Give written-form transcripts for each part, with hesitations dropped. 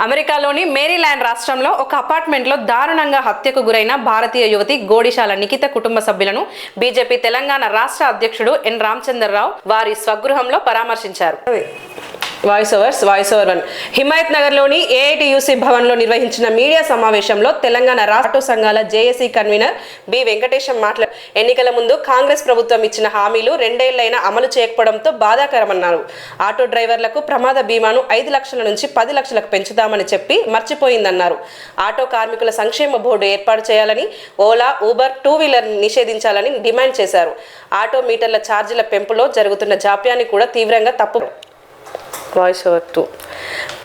అమెరికాలోని మేరీల్యాండ్ రాష్ట్రంలో ఒక అపార్ట్మెంట్లో దారుణంగా హత్యకు గురైన భారతీయ యువతి గోడిశాల నిఖిత కుటుంబ సభ్యులను బీజేపీ తెలంగాణ రాష్ట్ర అధ్యక్షుడు ఎన్ రామచంద్రరావు వారి స్వగృహంలో పరామర్శించారు. Voice over 1. హిమాయత్ నగర్లోని ఏఐటీయూసీ భవన్లో నిర్వహించిన మీడియా సమావేశంలో తెలంగాణ రాష్ట్ర సంఘాల జేఏసీ కన్వీనర్ బి వెంకటేశం మాట్లాడారు. ఎన్నికల ముందు కాంగ్రెస్ ప్రభుత్వం ఇచ్చిన హామీలు 2 ఏళ్లైనా అమలు చేయకపోవడంతో బాధాకరమన్నారు. ఆటో డ్రైవర్లకు ప్రమాద బీమాను 5 లక్షల నుంచి 10 లక్షలకు పెంచుతామని చెప్పి మర్చిపోయిందన్నారు. ఆటో కార్మికుల సంక్షేమ బోర్డు ఏర్పాటు చేయాలని, ఓలా, ఊబర్, 2 వీలర్ నిషేధించాలని డిమాండ్ చేశారు. ఆటో మీటర్ల ఛార్జీల పెంపులో జరుగుతున్న జాప్యాన్ని కూడా తీవ్రంగా తప్పు. Voice over 2.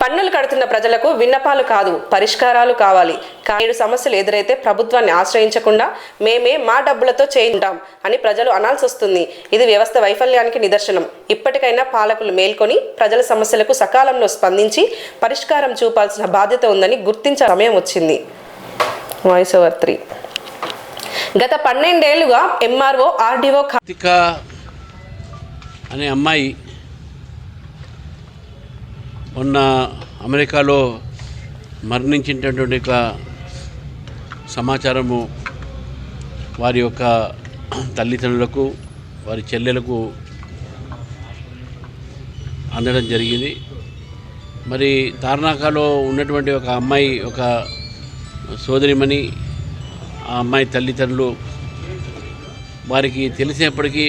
పన్నులు కడుతున్న ప్రజలకు విన్నపాలు కాదు, పరిష్కారాలు కావాలి. 7 సమస్యలు ఎదురైతే ప్రభుత్వాన్ని ఆశ్రయించకుండా మేమే మా డబ్బులతో చేయింటాం అని ప్రజలు అనాల్సి వస్తుంది. ఇది వ్యవస్థ వైఫల్యానికి నిదర్శనం. ఇప్పటికైనా పాలకులు మేల్కొని ప్రజల సమస్యలకు సకాలంలో స్పందించి పరిష్కారం చూపాల్సిన బాధ్యత ఉందని గుర్తించే సమయం వచ్చింది. Voice over 3. గత 12 ఏళ్లుగా ఎంఆర్ఓ, ఆర్డీఓ అనే అమ్మాయి మొన్న అమెరికాలో మరణించినటువంటి సమాచారము వారి యొక్క తల్లిదండ్రులకు, వారి చెల్లెలకు అందడం జరిగింది. మరి తార్నాకాలో ఉన్నటువంటి ఒక అమ్మాయి, ఒక సోదరిమణి, ఆ అమ్మాయి తల్లిదండ్రులు వారికి తెలిసినప్పటికీ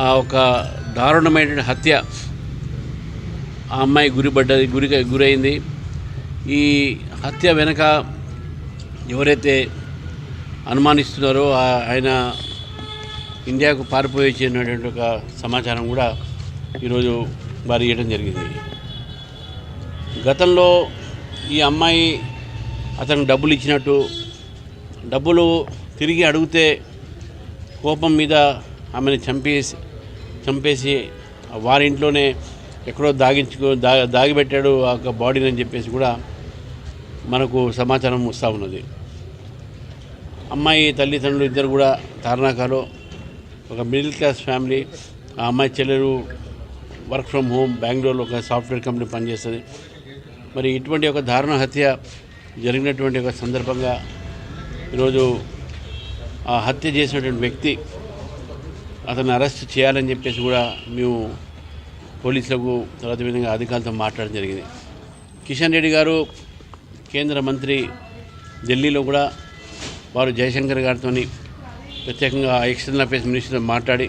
ఆ ఒక దారుణమైన హత్య ఆ అమ్మాయి గురైంది. ఈ హత్య వెనక ఎవరైతే అనుమానిస్తున్నారో ఆయన ఇండియాకు పారిపోయించినటువంటి ఒక సమాచారం కూడా ఈరోజు వారు ఇవ్వడం జరిగింది. గతంలో ఈ అమ్మాయి అతనికి డబ్బులు ఇచ్చినట్టు, డబ్బులు తిరిగి అడిగితే కోపం మీద ఆమెను చంపేసి వారింట్లోనే ఎక్కడో దాగిపెట్టాడు ఆ బాడీని అని చెప్పేసి కూడా మనకు సమాచారం వస్తూ ఉన్నది. అమ్మాయి తల్లిదండ్రులు ఇద్దరు కూడా తార్నాకాలో ఒక మిడిల్ క్లాస్ ఫ్యామిలీ. ఆ అమ్మాయి చెల్లెలు వర్క్ ఫ్రమ్ హోమ్ బెంగళూరులో ఒక సాఫ్ట్వేర్ కంపెనీ పనిచేస్తుంది. మరి ఇటువంటి ఒక దారుణ హత్య జరిగినటువంటి ఒక సందర్భంగా ఈరోజు ఆ హత్య చేసినటువంటి వ్యక్తి అతన్ని అరెస్ట్ చేయాలని చెప్పేసి కూడా మేము పోలీసులకు, తర్వాత విధంగా అధికారులతో మాట్లాడడం జరిగింది. కిషన్ రెడ్డి గారు కేంద్ర మంత్రి ఢిల్లీలో కూడా వారు జయశంకర్ గారితో ప్రత్యేకంగా ఎక్స్టర్నల్ అఫేర్స్ మినిస్టర్తో మాట్లాడి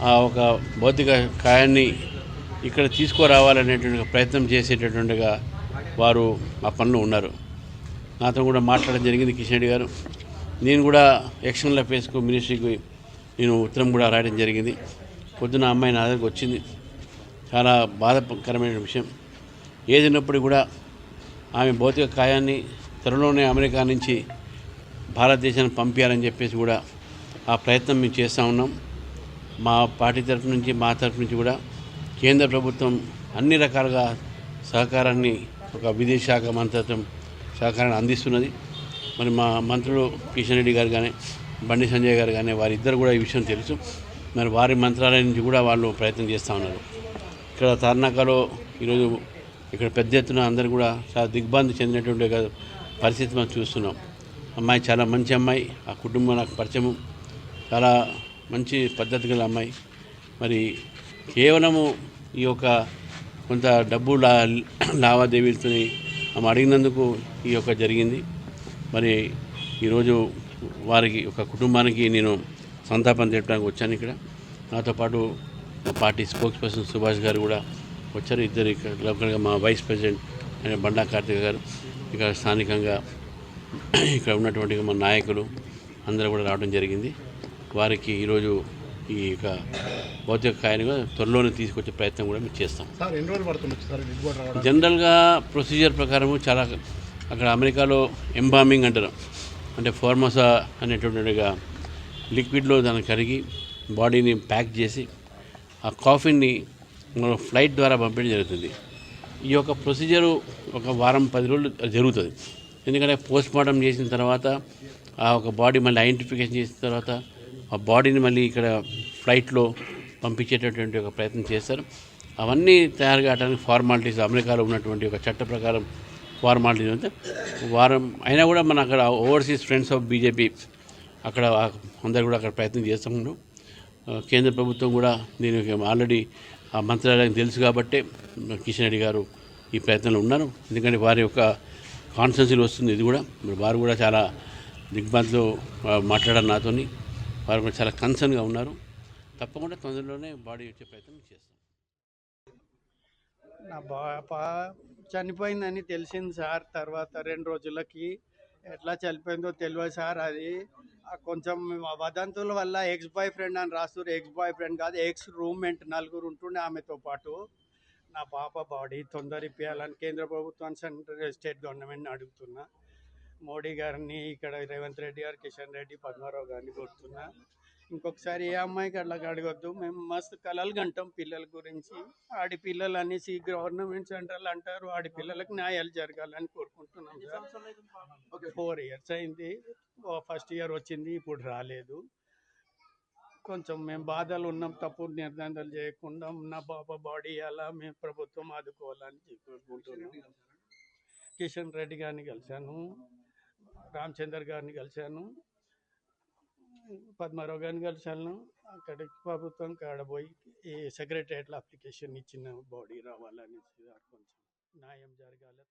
ఆ ఒక భౌతిక కాయాన్ని ఇక్కడ తీసుకురావాలనేటువంటి ప్రయత్నం చేసేటటువంటిగా వారు ఆ పనిలో ఉన్నారు. నాతో కూడా మాట్లాడడం జరిగింది కిషన్ రెడ్డి గారు. నేను కూడా ఎక్స్టర్నల్ అఫేర్స్కు మినిస్ట్రీకి నేను ఉత్తరం కూడా రాయడం జరిగింది. పొద్దున అమ్మాయి నా దగ్గరకు వచ్చింది. చాలా బాధాకరమైన విషయం. ఏదైనప్పుడు కూడా ఆమె భౌతిక కాయాన్ని త్వరలోనే అమెరికా నుంచి భారతదేశానికి పంపించాలని చెప్పేసి కూడా ఆ ప్రయత్నం మేము చేస్తూ ఉన్నాం. మా పార్టీ తరఫు నుంచి, మా తరఫు నుంచి కూడా కేంద్ర ప్రభుత్వం అన్ని రకాలుగా సహకారాన్ని, ఒక విదేశాంగ మంత్రిత్వం సహకారాన్ని అందిస్తున్నది. మరి మా మంత్రులు కిషన్ రెడ్డి గారు కానీ, బండి సంజయ్ గారు కానీ వారిద్దరు కూడా ఈ విషయం తెలుసు. మరి వారి మంత్రాలయం నుంచి కూడా వాళ్ళు ప్రయత్నం చేస్తూ ఉన్నారు. ఇక్కడ తార్నాకాలో ఈరోజు ఇక్కడ పెద్ద ఎత్తున అందరూ కూడా చాలా దిగ్భ్రాంతి చెందినటువంటి పరిస్థితి మనం చూస్తున్నాం. అమ్మాయి చాలా మంచి అమ్మాయి. ఆ కుటుంబం నాకు పరిచయము. చాలా మంచి పద్ధతి గల అమ్మాయి. మరి కేవలము ఈ యొక్క కొంత డబ్బు లావాదేవీలతో ఆమె అడిగినందుకు ఈ యొక్క జరిగింది. మరి ఈరోజు వారికి, ఒక కుటుంబానికి నేను సంతాపం తెలపడానికి వచ్చాను. ఇక్కడ నాతో పాటు పార్టీ స్పోక్స్ పర్సన్ సుభాష్ గారు కూడా వచ్చారు. ఇద్దరు ఇక్కడ లోకల్గా మా వైస్ ప్రెసిడెంట్ అయిన బండా కార్తిక్ గారు, ఇక్కడ స్థానికంగా ఇక్కడ ఉన్నటువంటి మా నాయకులు అందరూ కూడా రావడం జరిగింది. వారికి ఈరోజు ఈ యొక్క భౌతిక కాయాన్ని త్వరలోనే తీసుకొచ్చే ప్రయత్నం కూడా మేము చేస్తాం. జనరల్గా ప్రొసీజర్ ప్రకారము చాలా అక్కడ అమెరికాలో ఎంబామింగ్ అంటారు. అంటే ఫార్మసా అనేటువంటిగా లిక్విడ్లో దాన్ని కరిగి బాడీని ప్యాక్ చేసి ఆ కాఫీని మనం ఫ్లైట్ ద్వారా పంపించడం జరుగుతుంది. ఈ యొక్క ప్రొసీజరు ఒక వారం 10 రోజులు జరుగుతుంది. ఎందుకంటే పోస్ట్మార్టం చేసిన తర్వాత ఆ ఒక బాడీ మళ్ళీ ఐడెంటిఫికేషన్ చేసిన తర్వాత ఆ బాడీని మళ్ళీ ఇక్కడ ఫ్లైట్లో పంపించేటటువంటి ఒక ప్రయత్నం చేస్తారు. అవన్నీ తయారు కావడానికి ఫార్మాలిటీస్ అమెరికాలో ఉన్నటువంటి ఒక చట్ట ప్రకారం ఫార్మాలిటీస్ అంతా వారం అయినా కూడా మన అక్కడ ఓవర్సీస్ ఫ్రెండ్స్ ఆఫ్ బీజేపీ అక్కడ అందరు కూడా అక్కడ ప్రయత్నం చేస్తున్నాం. కేంద్ర ప్రభుత్వం కూడా దీనికి ఆల్రెడీ ఆ మంత్రాలయం తెలుసు కాబట్టి కిషన్ రెడ్డి గారు ఈ ప్రయత్నంలో ఉన్నారు. ఎందుకంటే వారి యొక్క కాన్స్టెన్సీలో వస్తుంది ఇది కూడా. మరి వారు కూడా చాలా దిగ్బంధంలో మాట్లాడారు నాతోని. వారు కూడా చాలా కన్సర్న్గా ఉన్నారు. తప్పకుండా తొందరలోనే బాడీ వచ్చే ప్రయత్నం చేస్తాం. నా పాప చనిపోయిందని తెలిసింది సార్. తర్వాత 2 రోజులకి ఎట్లా చనిపోయిందో తెలియదు సార్. అది కొంచెం వదంతుల వల్ల ఎక్స్ బాయ్ ఫ్రెండ్ అని రాస్తారు. ఎక్స్ బాయ్ ఫ్రెండ్ కాదు, ఎక్స్ రూమ్మేట్, 4 ఉంటుండే ఆమెతో పాటు. నా పాప బాడీ తొందర ఇప్పించాలని కేంద్ర ప్రభుత్వాన్ని, సెంట్రల్ స్టేట్ గవర్నమెంట్ని అడుగుతున్నా. మోడీ గారిని, ఇక్కడ రేవంత్ రెడ్డి గారు, కిషన్ రెడ్డి, పద్మారావు గారిని కోరుతున్నా. ఇంకొకసారి ఏ అమ్మాయికి అట్లా అడగొద్దు. మేము మస్తు కలలు కంటాం పిల్లల గురించి. ఆడపిల్లలు అనేసి గవర్నమెంట్ సెంట్రల్ అంటారు. ఆడపిల్లలకు న్యాయాలు జరగాలని కోరుకుంటున్నాం సార్. 4 years అయింది. ఫస్ట్ ఇయర్ వచ్చింది, ఇప్పుడు రాలేదు. కొంచెం మేము బాధలు ఉన్నాం. తప్పుడు నిర్ధారణలు చేయకుండా నా బాబా బాడీ అలా మేము ప్రభుత్వం ఆదుకోవాలని కోరుకుంటున్నాం. కిషన్ రెడ్డి గారిని కలిశాను, రామచందర్ గారిని కలిశాను, పద్మారావు గారిని కలిశాను. అక్కడికి ప్రభుత్వం కాడపోయి ఈ సెక్రటరియట్లో అప్లికేషన్ ఇచ్చిన బాడీ రావాలని కొంచెం న్యాయం జరగాలి.